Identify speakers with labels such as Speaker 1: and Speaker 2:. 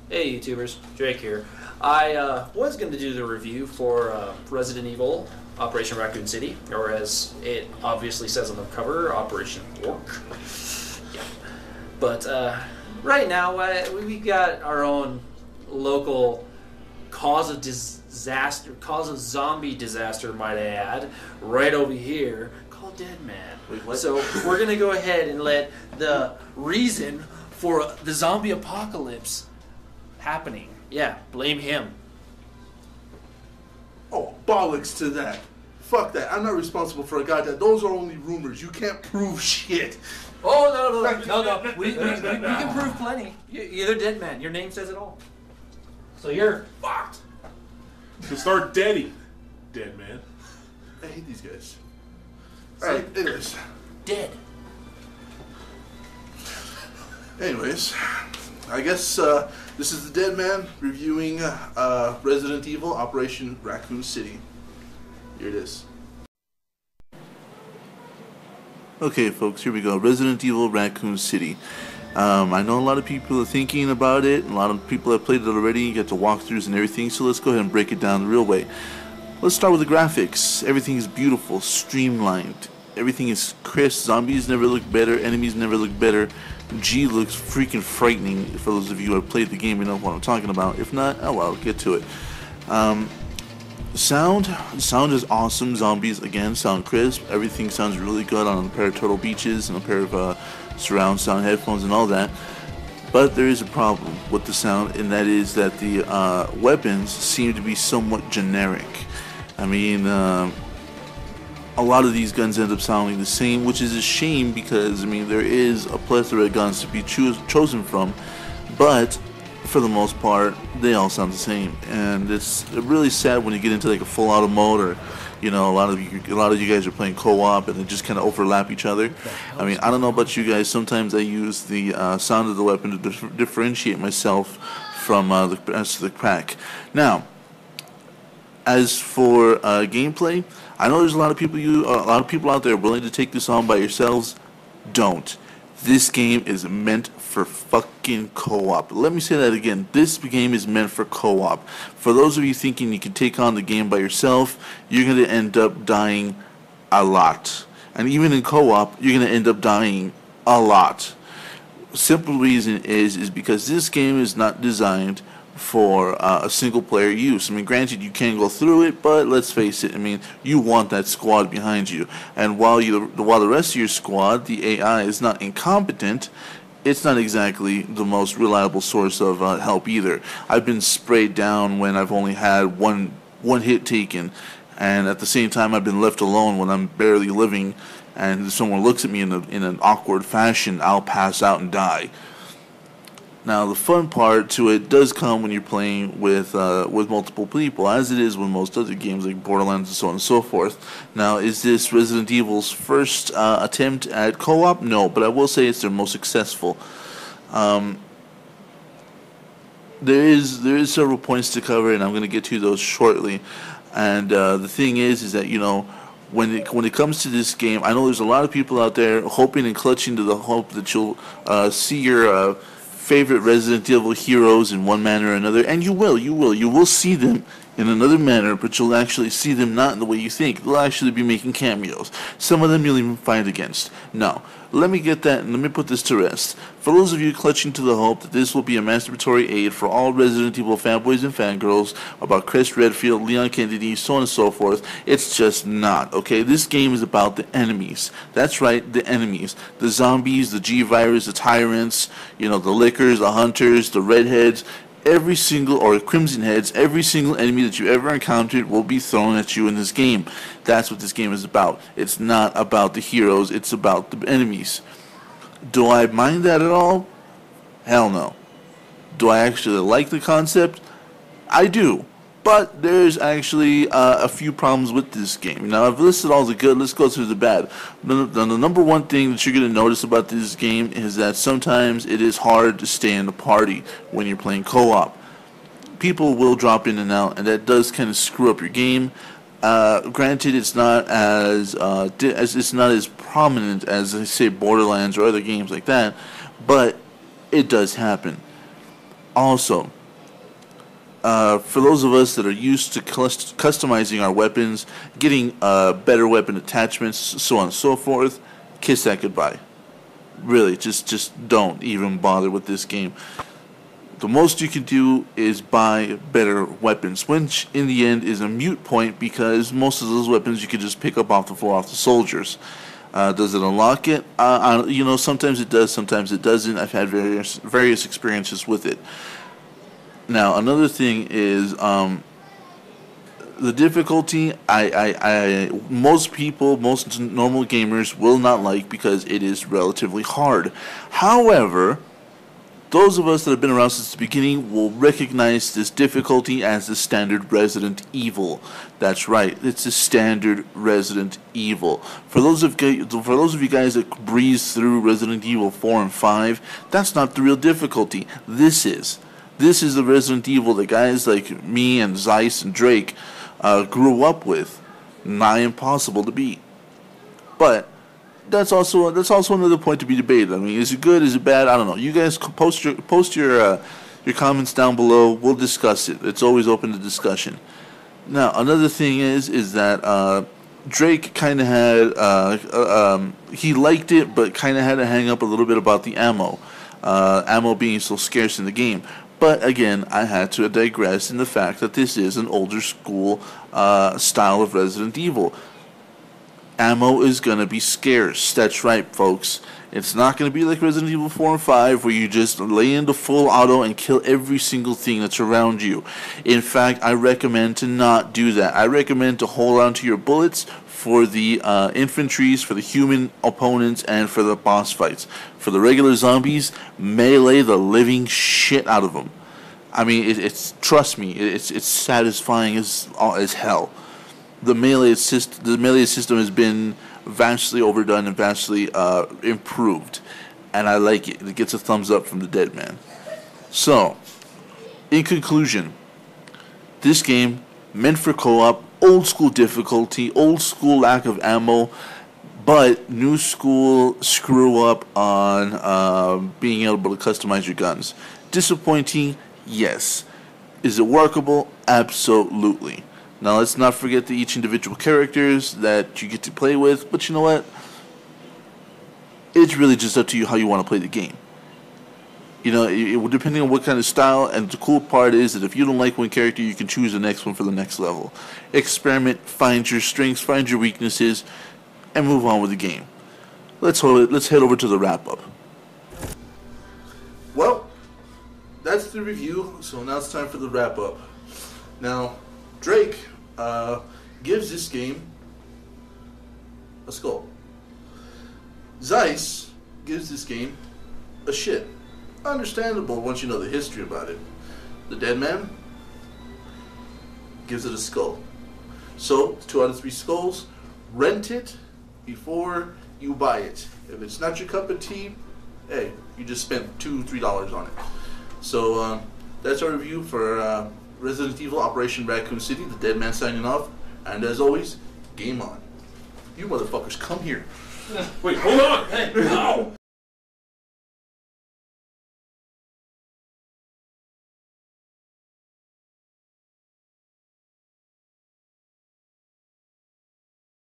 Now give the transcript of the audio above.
Speaker 1: Hey YouTubers, Drake here. I was going to do the review for Resident Evil Operation Raccoon City, or as it obviously says on the cover, Operation Orc. Yeah. But right now we got our own local cause of zombie disaster, might I add, right over here, called Dead Man.
Speaker 2: Wait, what?
Speaker 1: So we're going to go ahead and let the reason for the zombie apocalypse happening. Yeah, blame him.
Speaker 3: Oh, bollocks to that. Fuck that. I'm not responsible for a guy that. Those are only rumors. You can't prove shit.
Speaker 1: Oh, no. We can prove plenty. You're the Dead Man. Your name says it all. So you're fucked.
Speaker 2: So start Daddy, Dead Man.
Speaker 3: I hate these guys. Alright, anyways, I guess this is the Dead Man reviewing Resident Evil Operation Raccoon City. Here it is. Okay, folks, here we go. Resident Evil Raccoon City. I know a lot of people are thinking about it. A lot of people have played it already. You get to walkthroughs and everything. So let's go ahead and break it down the real way. Let's start with the graphics. Everything is beautiful, streamlined. Everything is crisp. Zombies never look better. Enemies never look better. G looks freaking frightening. For those of you who have played the game, you know what I'm talking about. If not, oh well, get to it. Sound is awesome. Zombies, again, sound crisp. Everything sounds really good on a pair of Turtle Beaches and a pair of surround sound headphones and all that. But there is a problem with the sound, and that is that the weapons seem to be somewhat generic. I mean, a lot of these guns end up sounding the same, which is a shame because, I mean, there is a plethora of guns to be chosen from, but for the most part, they all sound the same. And it's really sad when you get into like a full auto mode, or you know, a lot of you guys are playing co-op and they just kind of overlap each other. I mean, I don't know about you guys. Sometimes I use the sound of the weapon to differentiate myself from the rest of the pack. Now, as for gameplay, I know there's a lot of people out there willing to take this on by yourselves. Don't. This game is meant for fucking co-op. Let me say that again. This game is meant for co-op. For those of you thinking you can take on the game by yourself, you're going to end up dying a lot. And even in co-op, you're going to end up dying a lot. Simple reason is because this game is not designed for a single player use. I mean, granted, you can go through it, but let's face it, I mean, you want that squad behind you. And while the rest of your squad, the AI, is not incompetent, it's not exactly the most reliable source of help either. I've been sprayed down when I've only had one hit taken, and at the same time I've been left alone when I'm barely living, and if someone looks at me in an awkward fashion, I'll pass out and die. Now, the fun part to it does come when you're playing with multiple people, as it is with most other games like Borderlands and so on and so forth. Now, is this Resident Evil's first attempt at co-op? No, but I will say it's their most successful. There is several points to cover, and I'm going to get to those shortly. And the thing is that, you know, when it comes to this game, I know there's a lot of people out there hoping and clutching to the hope that you'll see your favorite Resident Evil heroes in one manner or another, and you will see them in another manner, but you'll actually see them not in the way you think. They'll actually be making cameos. Some of them you'll even fight against. Now, let me get that and let me put this to rest. For those of you clutching to the hope that this will be a masturbatory aid for all Resident Evil fanboys and fangirls about Chris Redfield, Leon Kennedy, so on and so forth, it's just not, okay? This game is about the enemies. That's right, the enemies. The zombies, the G-Virus, the tyrants, you know, the lickers, the hunters, the redheads, every single, or Crimson Heads, every single enemy that you ever encountered will be thrown at you in this game. That's what this game is about. It's not about the heroes, it's about the enemies. Do I mind that at all? Hell no. Do I actually like the concept? I do. But there's actually a few problems with this game. Now, I've listed all the good, let's go through the bad. The number one thing that you're going to notice about this game is that sometimes it is hard to stay in the party when you're playing co-op. People will drop in and out, and that does kind of screw up your game. Granted, it's not as prominent as, say, Borderlands or other games like that, but it does happen. Also, for those of us that are used to customizing our weapons, getting better weapon attachments, so on and so forth, kiss that goodbye. Really, just don't even bother with this game. The most you can do is buy better weapons, which in the end is a moot point because most of those weapons you can just pick up off the floor off the soldiers. Does it unlock it? Sometimes it does, sometimes it doesn't. I've had various experiences with it. Now, another thing is the difficulty. Most normal gamers will not like because it is relatively hard. However, those of us that have been around since the beginning will recognize this difficulty as the standard Resident Evil. That's right, it's a standard Resident Evil. For those of you guys that breeze through Resident Evil 4 and 5, that's not the real difficulty. This is the Resident Evil that guys like me and Zeiss and Drake grew up with. Nigh impossible to beat. But that's also another point to be debated. I mean, is it good? Is it bad? I don't know. You guys post your comments down below. We'll discuss it. It's always open to discussion. Now, another thing is that Drake kind of had he liked it, but kind of had to hang up a little bit about the ammo, ammo being so scarce in the game. But again, I had to digress in the fact that this is an older school style of Resident Evil. Ammo is going to be scarce. That's right, folks. It's not going to be like Resident Evil 4 and 5 where you just lay into full auto and kill every single thing that's around you. In fact, I recommend to not do that. I recommend to hold on to your bullets for the infantries, for the human opponents, and for the boss fights. For the regular zombies, melee the living shit out of them. I mean, trust me, it's satisfying as hell. The melee system has been vastly overdone and vastly improved, and I like it. It gets a thumbs up from the dead man. So, in conclusion, this game meant for co-op, old school difficulty, old school lack of ammo, but new school screw up on being able to customize your guns. Disappointing, yes. Is it workable? Absolutely. Now, let's not forget the each individual characters that you get to play with, but you know what? It's really just up to you how you want to play the game. You know, depending on what kind of style, and the cool part is that if you don't like one character, you can choose the next one for the next level. Experiment, find your strengths, find your weaknesses, and move on with the game. Let's head over to the wrap-up. Well, that's the review, so now it's time for the wrap-up. Now, Drake gives this game a skull. Zeiss gives this game a shit. Understandable once you know the history about it. The dead man gives it a skull. So, 2 out of 3 skulls. Rent it before you buy it. If it's not your cup of tea, hey, you just spent $2-3 on it. So, that's our review for Resident Evil Operation Raccoon City, the dead man signing off, and as always, game on. You motherfuckers, come here.
Speaker 2: Wait, hold on! Hey, no!